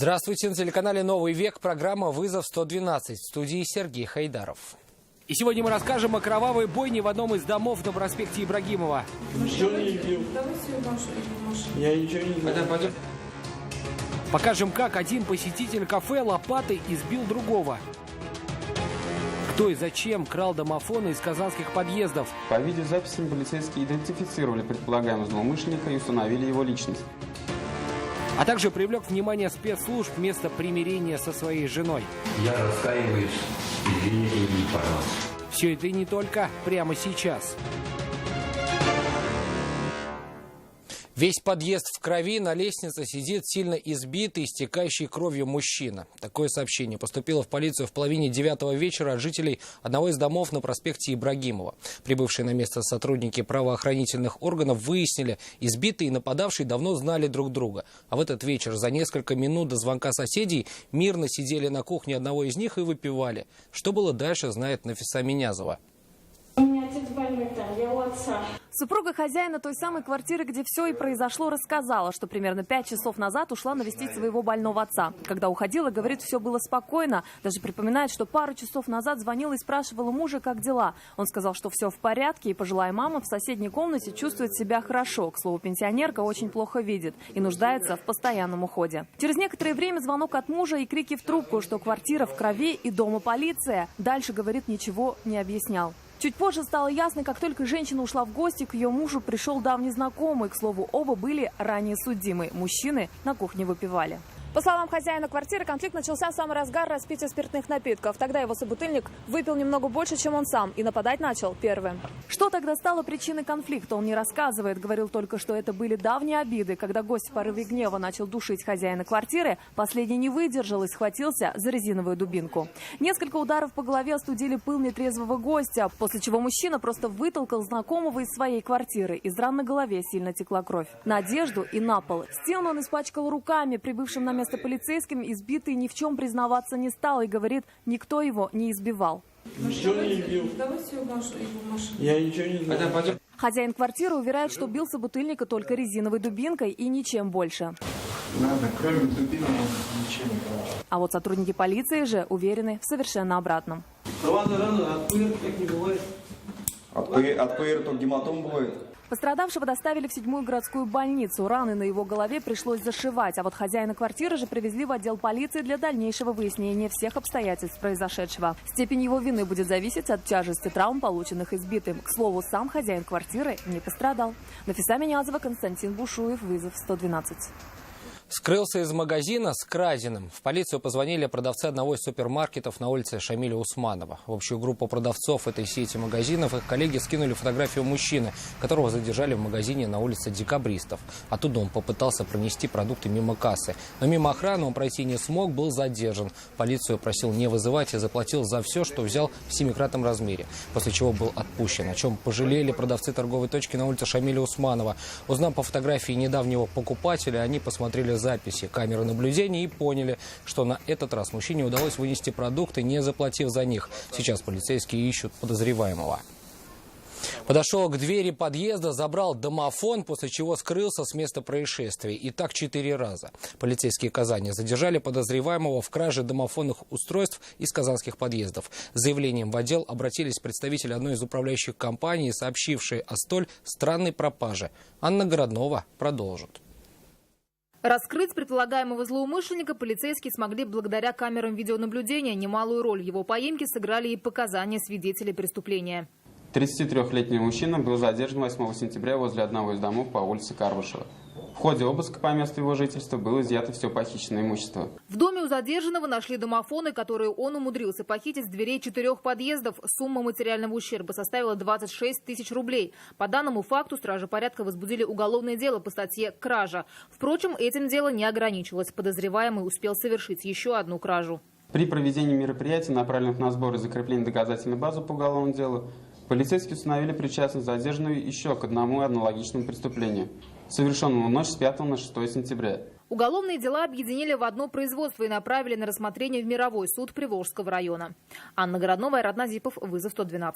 Здравствуйте, на телеканале «Новый век» программа «Вызов 112». В студии Сергей Хайдаров. И сегодня мы расскажем о кровавой бойне в одном из домов на проспекте Ибрагимова. Ничего не видел. Я ничего не видел. Пойдем. Покажем, как один посетитель кафе лопатой избил другого. Кто и зачем крал домофоны из казанских подъездов? По видеозаписям полицейские идентифицировали предполагаемого злоумышленника и установили его личность. А также привлек внимание спецслужб вместо примирения со своей женой. Я раскаиваюсь, извините меня, пожалуйста. Все это и не только прямо сейчас. Весь подъезд в крови, на лестнице сидит сильно избитый, истекающий кровью мужчина. Такое сообщение поступило в полицию в половине 9 вечера от жителей одного из домов на проспекте Ибрагимова. Прибывшие на место сотрудники правоохранительных органов выяснили, избитый и нападавший давно знали друг друга. А в этот вечер за несколько минут до звонка соседей мирно сидели на кухне одного из них и выпивали. Что было дальше, знает Нафиса Минязова. У меня отец больной там, я у отца. Супруга хозяина той самой квартиры, где все и произошло, рассказала, что примерно 5 часов назад ушла навестить своего больного отца. Когда уходила, говорит, все было спокойно. Даже припоминает, что пару часов назад звонила и спрашивала мужа, как дела. Он сказал, что все в порядке, и пожилая мама в соседней комнате чувствует себя хорошо. К слову, пенсионерка очень плохо видит и нуждается в постоянном уходе. Через некоторое время звонок от мужа и крики в трубку, что квартира в крови и дома полиция. Дальше, говорит, ничего не объяснял. Чуть позже стало ясно, как только женщина ушла в гости, к ее мужу пришел давний знакомый. К слову, оба были ранее судимы. Мужчины на кухне выпивали. По словам хозяина квартиры, конфликт начался в самый разгар распития спиртных напитков. Тогда его собутыльник выпил немного больше, чем он сам, и нападать начал первым. Что тогда стало причиной конфликта, он не рассказывает. Говорил только, что это были давние обиды. Когда гость в порыве гнева начал душить хозяина квартиры, последний не выдержал и схватился за резиновую дубинку. Несколько ударов по голове остудили пыл нетрезвого гостя, после чего мужчина просто вытолкал знакомого из своей квартиры. Из ран на голове сильно текла кровь. На одежду и на пол. Стену он испачкал руками. Прибывшим на место полицейским избитый ни в чем признаваться не стал и говорит, никто его не избивал. Ничего не видел. Я ничего не знаю. Хозяин квартиры уверяет, что бил собутыльника только резиновой дубинкой и ничем больше. Надо, кроме дубины, ничего не было. А вот сотрудники полиции же уверены в совершенно обратном. От ПР только гематом бывает. Пострадавшего доставили в 7-ю городскую больницу. Раны на его голове пришлось зашивать. А вот хозяина квартиры же привезли в отдел полиции для дальнейшего выяснения всех обстоятельств произошедшего. Степень его вины будет зависеть от тяжести травм, полученных избитым. К слову, сам хозяин квартиры не пострадал. Нафиса Минязова, Константин Бушуев, «Вызов 112». Скрылся из магазина с краденым. В полицию позвонили продавцы одного из супермаркетов на улице Шамиля Усманова. В общую группу продавцов этой сети магазинов их коллеги скинули фотографию мужчины, которого задержали в магазине на улице Декабристов. Оттуда он попытался пронести продукты мимо кассы. Но мимо охраны он пройти не смог, был задержан. Полицию просил не вызывать и заплатил за все, что взял в 7-кратном размере. После чего был отпущен, о чем пожалели продавцы торговой точки на улице Шамиля Усманова. Узнав по фотографии недавнего покупателя, они посмотрели записи камеры наблюдения и поняли, что на этот раз мужчине удалось вынести продукты, не заплатив за них. Сейчас полицейские ищут подозреваемого. Подошел к двери подъезда, забрал домофон, после чего скрылся с места происшествия. И так 4 раза. Полицейские Казани задержали подозреваемого в краже домофонных устройств из казанских подъездов. С заявлением в отдел обратились представители одной из управляющих компаний, сообщившие о столь странной пропаже. Анна Городнова продолжит. Раскрыть предполагаемого злоумышленника полицейские смогли благодаря камерам видеонаблюдения. Немалую роль в его поимке сыграли и показания свидетелей преступления. 33-летний мужчина был задержан 8 сентября возле одного из домов по улице Карбышева. В ходе обыска по месту его жительства было изъято все похищенное имущество. В доме у задержанного нашли домофоны, которые он умудрился похитить с дверей 4 подъездов. Сумма материального ущерба составила 26 тысяч рублей. По данному факту стражи порядка возбудили уголовное дело по статье «Кража». Впрочем, этим дело не ограничилось. Подозреваемый успел совершить еще одну кражу. При проведении мероприятий, направленных на сбор и закрепление доказательной базы по уголовному делу, полицейские установили причастность задержанного еще к одному аналогичному преступлению, совершенному в ночь с 5 на 6 сентября. Уголовные дела объединили в одно производство и направили на рассмотрение в мировой суд Приволжского района. Анна Городнова, Айрат Назипов, «Вызов 112».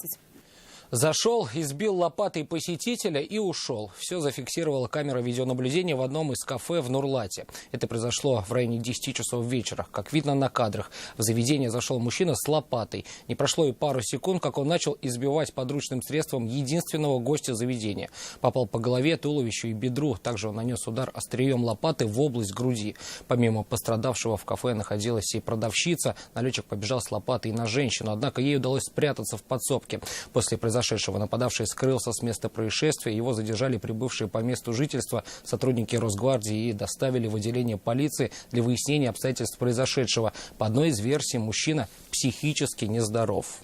Зашел, избил лопатой посетителя и ушел. Все зафиксировала камера видеонаблюдения в одном из кафе в Нурлате. Это произошло в районе 10 часов вечера. Как видно на кадрах, в заведение зашел мужчина с лопатой. Не прошло и пару секунд, как он начал избивать подручным средством единственного гостя заведения. Попал по голове, туловищу и бедру. Также он нанес удар острием лопаты в область груди. Помимо пострадавшего в кафе находилась и продавщица. Налетчик побежал с лопатой на женщину, однако ей удалось спрятаться в подсобке. После произошедшего нападавший скрылся с места происшествия. Его задержали прибывшие по месту жительства сотрудники Росгвардии и доставили в отделение полиции для выяснения обстоятельств произошедшего. По одной из версий, мужчина психически нездоров.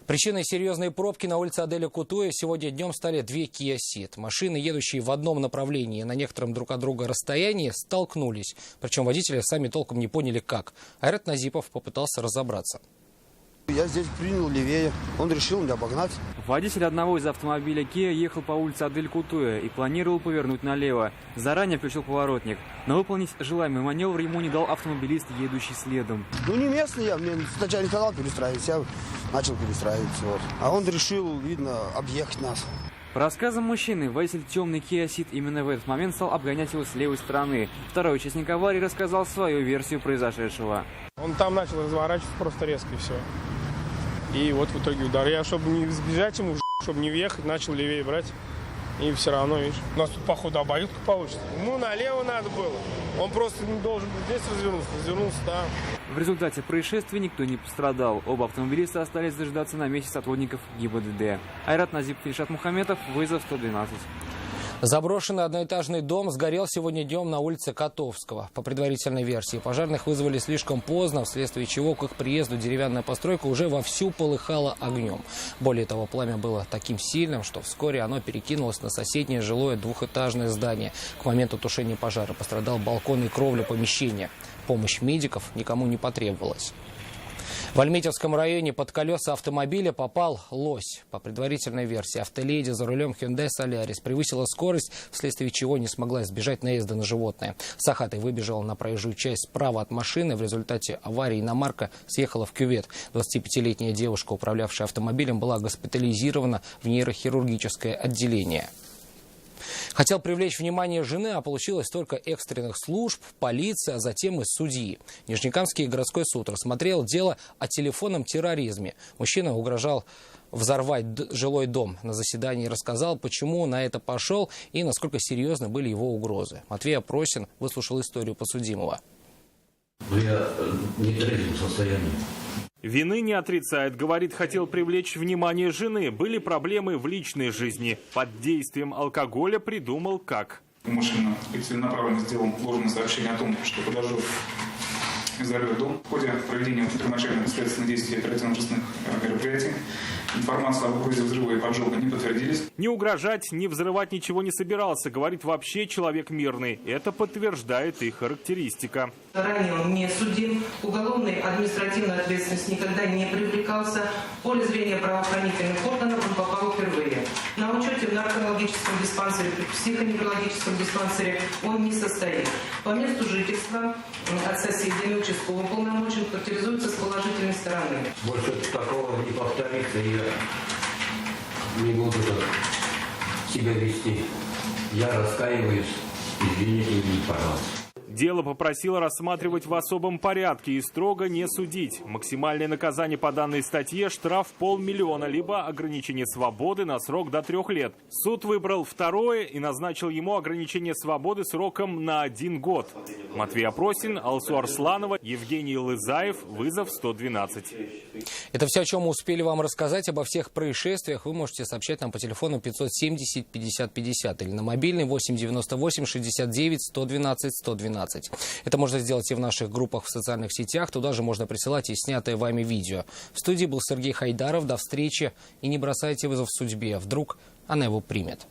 Причиной серьезной пробки на улице Аделя Кутуя сегодня днем стали две Kia Ceed. Машины, едущие в одном направлении на некотором друг от друга расстоянии, столкнулись. Причем водители сами толком не поняли как. Айрат Назипов попытался разобраться. Я здесь принял левее, он решил меня обогнать. Водитель одного из автомобилей Kia ехал по улице Адель Кутуя и планировал повернуть налево. Заранее включил поворотник. Но выполнить желаемый маневр ему не дал автомобилист, едущий следом. Ну не местный я, мне сначала не сказал перестраиваться, я начал перестраиваться. Вот. А он решил, видно, объехать нас. По рассказам мужчины, водитель темный Kia Ceed именно в этот момент стал обгонять его с левой стороны. Второй участник аварии рассказал свою версию произошедшего. Он там начал разворачиваться просто резко и все. И вот в итоге удар. Я, чтобы не сбежать ему, чтобы не въехать, начал левее брать. И все равно, видишь, у нас тут, походу, обоюдка получится. Ему налево надо было. Он просто не должен был здесь развернулся там. В результате происшествия никто не пострадал. Оба автомобилиста остались дожидаться на месте сотрудников ГИБДД. Айрат Назипов, Ильшат Мухаметов, вызов 112. Заброшенный одноэтажный дом сгорел сегодня днем на улице Котовского. По предварительной версии, пожарных вызвали слишком поздно, вследствие чего к их приезду деревянная постройка уже вовсю полыхала огнем. Более того, пламя было таким сильным, что вскоре оно перекинулось на соседнее жилое двухэтажное здание. К моменту тушения пожара пострадал балкон и кровля помещения. Помощь медиков никому не потребовалась. В Альметьевском районе под колеса автомобиля попал лось. По предварительной версии, автоледи за рулем Hyundai Solaris превысила скорость, вследствие чего не смогла избежать наезда на животное. Сахатой выбежала на проезжую часть справа от машины. В результате аварии иномарка съехала в кювет. 25-летняя девушка, управлявшая автомобилем, была госпитализирована в нейрохирургическое отделение. Хотел привлечь внимание жены, а получилось только экстренных служб, полиции, а затем и судьи. Нижнекамский городской суд рассмотрел дело о телефонном терроризме. Мужчина угрожал взорвать жилой дом. На заседании рассказал, почему на это пошел и насколько серьезны были его угрозы. Матвей Опросин выслушал историю подсудимого. Я не в трезвом состоянии. Вины не отрицает. Говорит, хотел привлечь внимание жены. Были проблемы в личной жизни. Под действием алкоголя придумал как. Машина целенаправленно сделал ложное сообщение о том, что подожжет и взорвет дом. В ходе проведения первоначальных следственных действий и оперативно-розыскных мероприятий информация об угрозе взрыва и поджога не подтвердились. Не угрожать, не взрывать ничего не собирался. Говорит, вообще человек мирный. Это подтверждает и характеристика. Ранее он не судим, уголовной административной ответственности никогда не привлекался. В поле зрения правоохранительных органов он попал впервые. На учете в наркологическом диспансере, психоневрологическом диспансере он не состоит. По месту жительства от соседей участковым полномочий характеризуется с положительной стороны. Больше такого не повторится, я не буду так себя вести. Я раскаиваюсь, извините меня, пожалуйста. Дело попросило рассматривать в особом порядке и строго не судить. Максимальное наказание по данной статье – штраф 500 000, либо ограничение свободы на срок до 3 лет. Суд выбрал второе и назначил ему ограничение свободы сроком на 1 год. Матвей Опросин, Алсу Арсланова, Евгений Лызаев, вызов 112. Это все, о чем мы успели вам рассказать. Обо всех происшествиях вы можете сообщать нам по телефону 570 50 50 или на мобильный 8 98 69 112 112. Это можно сделать и в наших группах в социальных сетях. Туда же можно присылать и снятое вами видео. В студии был Сергей Хайдаров. До встречи. И не бросайте вызов судьбе. Вдруг она его примет.